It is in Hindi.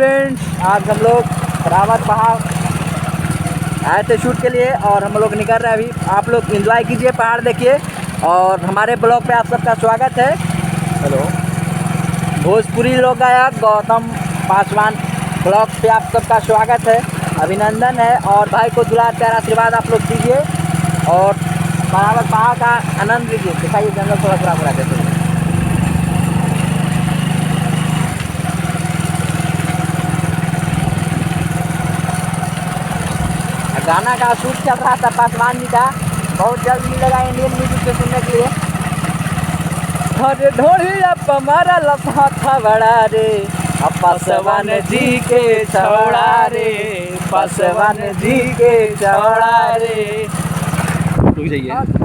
फ्रेंड्स, आज हम लोग रावत पहाड़ आए थे शूट के लिए और हम लोग निकल रहे हैं अभी। आप लोग एंजॉय कीजिए, पहाड़ देखिए और हमारे ब्लॉग पे आप सबका स्वागत है। हेलो, भोजपुरी लोक गायक गौतम पासवान ब्लॉग पे आप सबका स्वागत है, अभिनंदन है। और भाई को दुलार प्यार आशीर्वाद आप लोग दीजिए और रावत पहाड़ का आनंद लीजिए। दिखाइए जंगल थोड़ा पूरा पूरा कैसे गाना का शूट चल रहा था पासवान जी का। बहुत जल्द मिलेगा इंडियन म्यूजिक से सुनने के लिए। अरे ढोलिया पमारा लफा था बड़ा रे, पासवान जी के छौड़ा रे, पासवान जी के छौड़ा रे। रुक जाइए।